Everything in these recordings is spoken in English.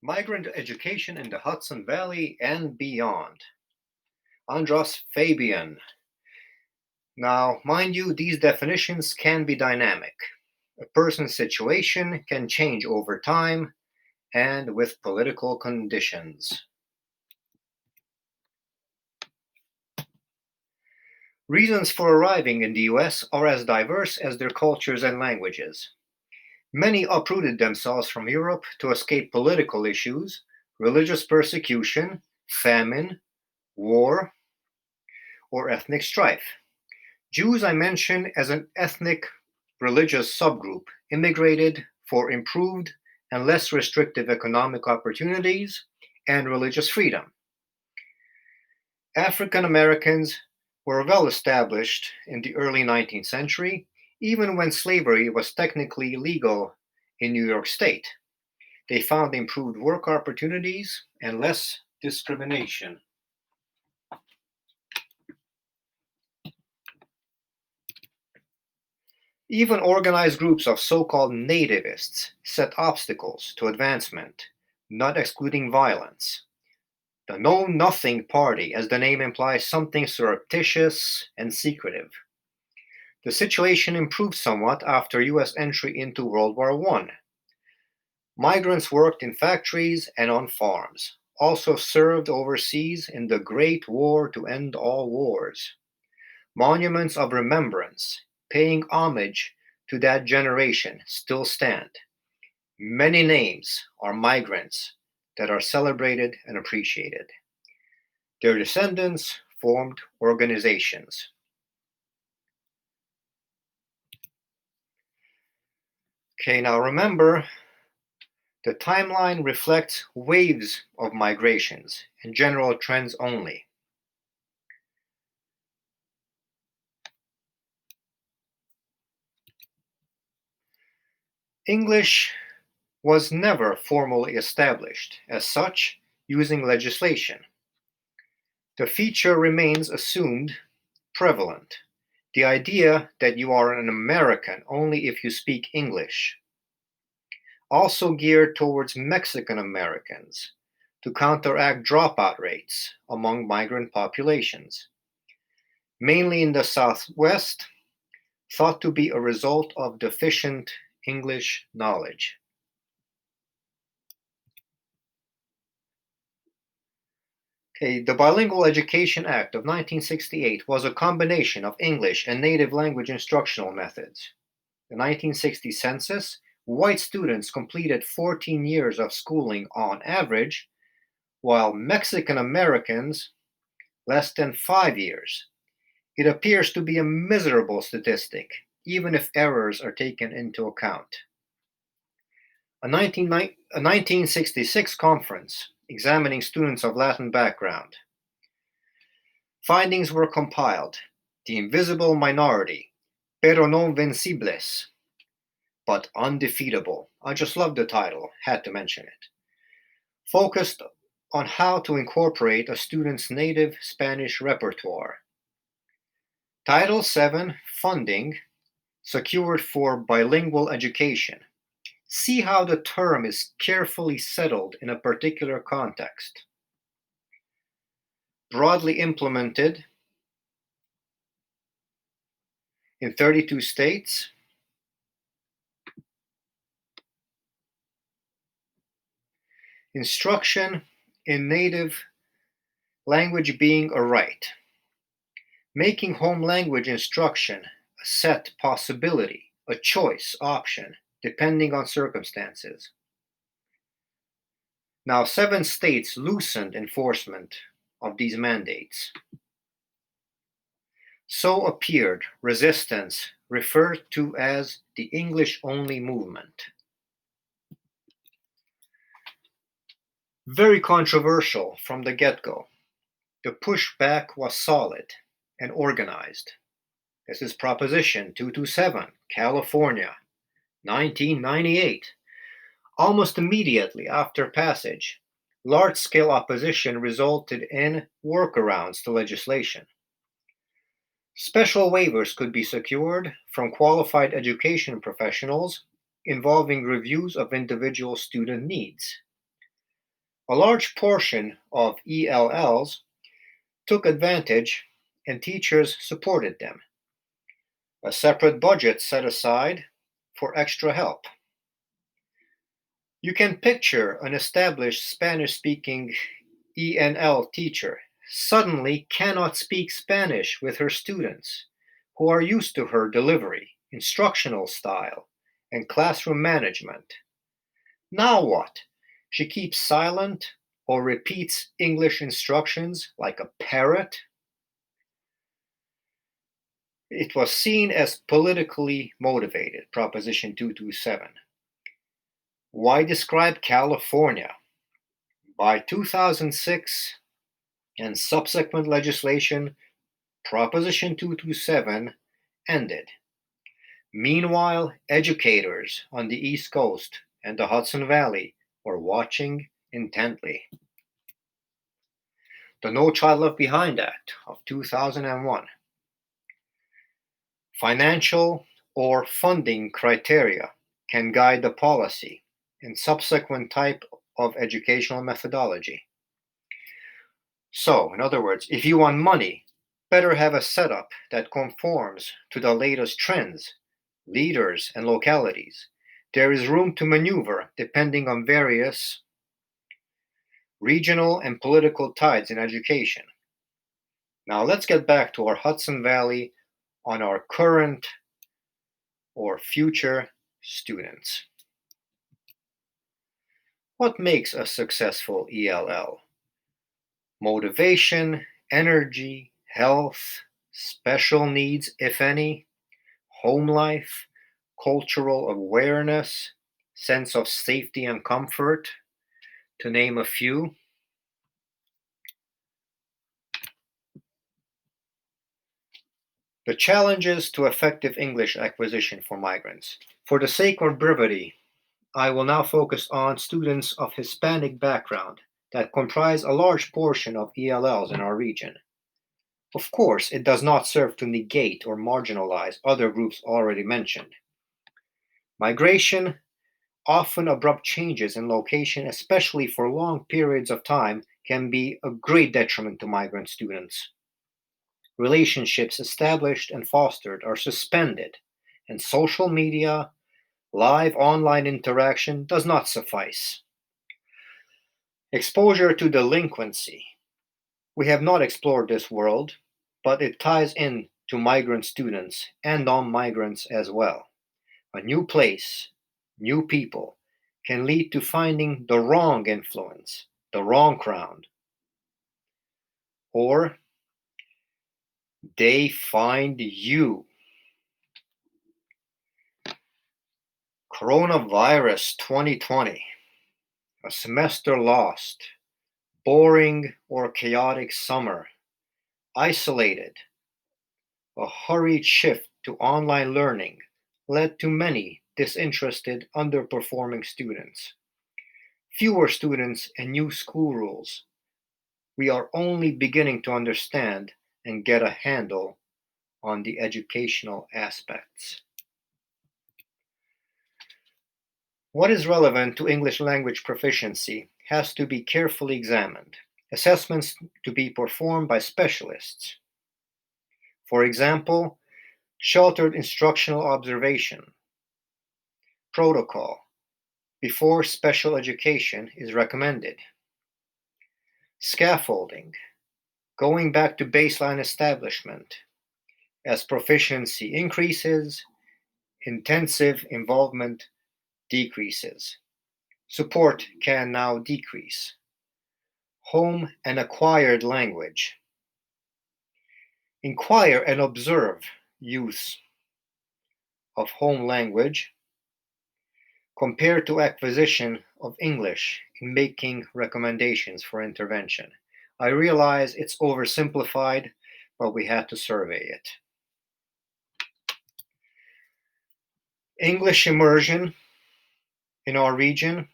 Migrant education in the Hudson Valley and beyond. Andros Fabian. Now, mind you, these definitions can be dynamic. A person's situation can change over time and with political conditions. Reasons for arriving in the US are as diverse as their cultures and languages. Many uprooted themselves from Europe to escape political issues, religious persecution, famine, war, or ethnic strife. Jews I mention as an ethnic religious subgroup immigrated for improved and less restrictive economic opportunities and religious freedom. African Americans were well established in the early 19th century, even when slavery was technically legal in New York State. They found improved work opportunities and less discrimination. Even organized groups of so-called nativists set obstacles to advancement, not excluding violence. The Know Nothing Party, as the name implies, something surreptitious and secretive. The situation improved somewhat after US entry into World War I. Migrants worked in factories and on farms, also served overseas in the Great War to end all wars. Monuments of remembrance, paying homage to that generation, still stand. Many names are migrants that are celebrated and appreciated. Their descendants formed organizations. Okay, now remember, the timeline reflects waves of migrations and general trends only. English was never formally established as such using legislation. The feature remains assumed prevalent. The idea that you are an American only if you speak English. Also geared towards Mexican Americans to counteract dropout rates among migrant populations. Mainly in the Southwest, thought to be a result of deficient English knowledge. Okay, the Bilingual Education Act of 1968 was a combination of English and native language instructional methods. The 1960 census, white students completed 14 years of schooling on average, while Mexican Americans less than 5 years. It appears to be a miserable statistic, even if errors are taken into account. A 1966 conference examining students of Latin background. Findings were compiled. The invisible minority, pero no vencibles, but undefeatable. I just love the title, had to mention it. Focused on how to incorporate a student's native Spanish repertoire. Title VII funding secured for bilingual education. See how the term is carefully settled in a particular context. Broadly implemented in 32 states. Instruction in native language being a right. Making home language instruction a set possibility, a choice option, depending on circumstances. Now, 7 states loosened enforcement of these mandates. So appeared resistance referred to as the English-only movement. Very controversial from the get-go. The pushback was solid and organized. This is Proposition 227, California, 1998. Almost immediately after passage, large-scale opposition resulted in workarounds to legislation. Special waivers could be secured from qualified education professionals involving reviews of individual student needs. A large portion of ELLs took advantage and teachers supported them. A separate budget set aside for extra help. You can picture an established Spanish speaking ENL teacher suddenly cannot speak Spanish with her students, who are used to her delivery, instructional style, and classroom management. Now what? She keeps silent or repeats English instructions like a parrot? It was seen as politically motivated, Proposition 227. Why describe California? By 2006 and subsequent legislation, Proposition 227 ended. Meanwhile, educators on the East Coast and the Hudson Valley were watching intently. The No Child Left Behind Act of 2001. Financial or funding criteria can guide the policy and subsequent type of educational methodology. So, in other words, if you want money, better have a setup that conforms to the latest trends, leaders, and localities. There is room to maneuver depending on various regional and political tides in education. Now, let's get back to our Hudson Valley on our current or future students. What makes a successful ELL? Motivation, energy, health, special needs, if any, home life, cultural awareness, sense of safety and comfort, to name a few. The challenges to effective English acquisition for migrants. For the sake of brevity, I will now focus on students of Hispanic background that comprise a large portion of ELLs in our region. Of course, it does not serve to negate or marginalize other groups already mentioned. Migration, often abrupt changes in location, especially for long periods of time, can be a great detriment to migrant students. Relationships established and fostered are suspended, and social media, live online interaction does not suffice. Exposure to delinquency. We have not explored this world, but it ties in to migrant students and non-migrants as well. A new place, new people, can lead to finding the wrong influence, the wrong crowd, or they find you. Coronavirus 2020, a semester lost, boring or chaotic summer, isolated, a hurried shift to online learning led to many disinterested, underperforming students. Fewer students and new school rules. We are only beginning to understand and get a handle on the educational aspects. What is relevant to English language proficiency has to be carefully examined. Assessments to be performed by specialists. For example, sheltered instructional observation, protocol, before special education is recommended. Scaffolding, going back to baseline establishment. As proficiency increases, intensive involvement decreases. Support can now decrease. Home and acquired language. Inquire and observe use of home language compared to acquisition of English in making recommendations for intervention. I realize it's oversimplified, but we had to survey it. English immersion in our region.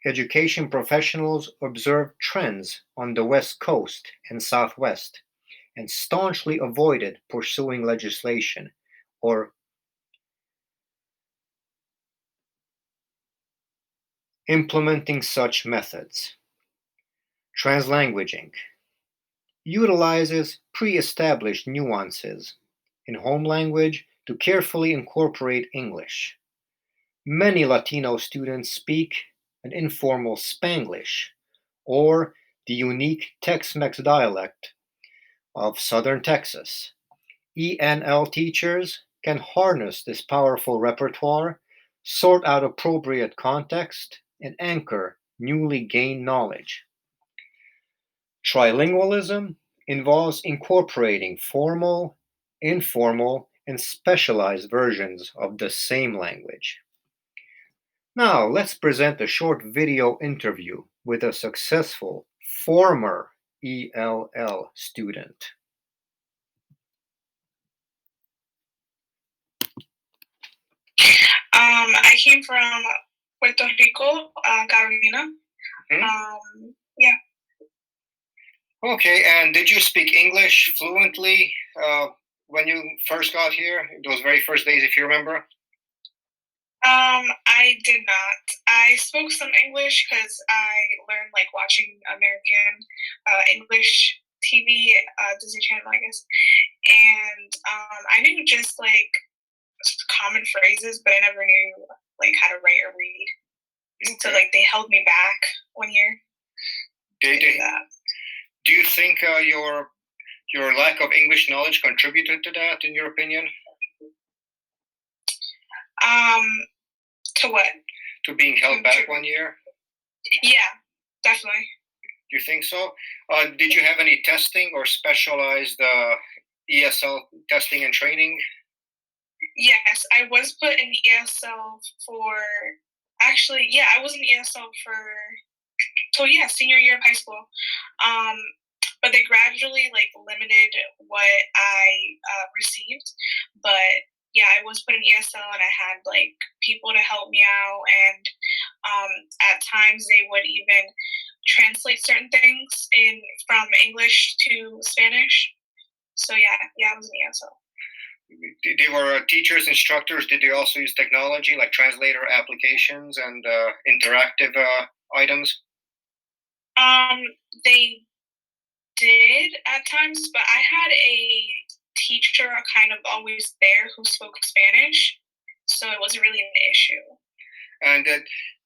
Education professionals observed trends on the West Coast and Southwest and staunchly avoided pursuing legislation or implementing such methods. Translanguaging utilizes pre-established nuances in home language to carefully incorporate English. Many Latino students speak an informal Spanglish or the unique Tex-Mex dialect of Southern Texas. ENL teachers can harness this powerful repertoire, sort out appropriate context, and anchor newly gained knowledge. Trilingualism involves incorporating formal, informal, and specialized versions of the same language. Now, let's present a short video interview with a successful former ELL student. I came from Puerto Rico, Carolina. Yeah. Okay, and did you speak English fluently when you first got here? Those very first days, if you remember? I did not. I spoke some English because I learned like watching American English TV, Disney Channel, I guess. And I knew just like common phrases, but I never knew like how to write or read. Okay. So like they held me back 1 year. Do you think your lack of English knowledge contributed to that, in your opinion? To what? To being held back 1 year? Yeah, definitely. Do you think so? Did you have any testing or specialized ESL testing and training? Yes, I was put in ESL for, actually, yeah, I was in ESL for, senior year of high school. But they gradually like limited what I received. But yeah, I was put in ESL and I had like people to help me out, and at times they would even translate certain things from English to Spanish. So yeah, I was in ESL. They were teachers, instructors. Did they also use technology like translator applications and interactive items? They did at times, but I had a teacher kind of always there who spoke Spanish, so it wasn't really an issue. And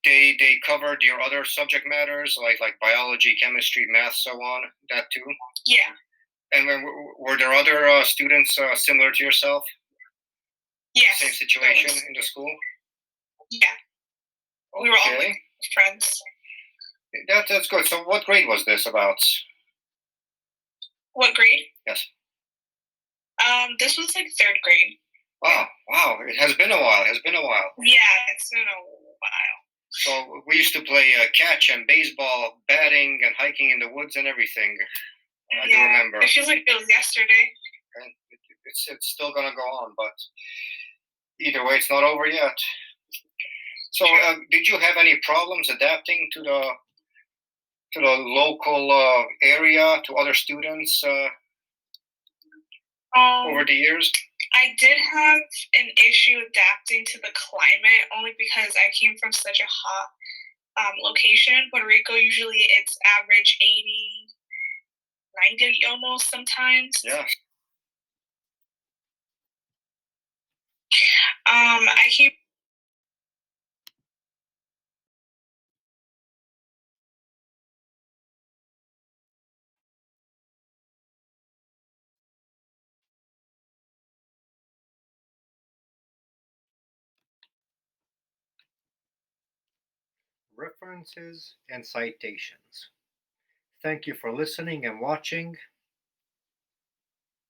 they covered your other subject matters like biology, chemistry, math, so on. That too. Yeah. And were there other students similar to yourself? Yes. Same situation in the school? Yeah. Okay. We were all like friends. That's good. So what grade was this about? What grade? Yes. This was like third grade. Wow. It has been a while. Yeah, it's been a while. So we used to play catch and baseball, batting and hiking in the woods and everything. I do remember. It feels like it was yesterday. And it's still gonna go on, but either way, it's not over yet. So, did you have any problems adapting to the local area, to other students over the years? I did have an issue adapting to the climate only because I came from such a hot location. Puerto Rico, usually it's average 80, 90 almost sometimes. Yeah. I came. References and citations. Thank you for listening and watching.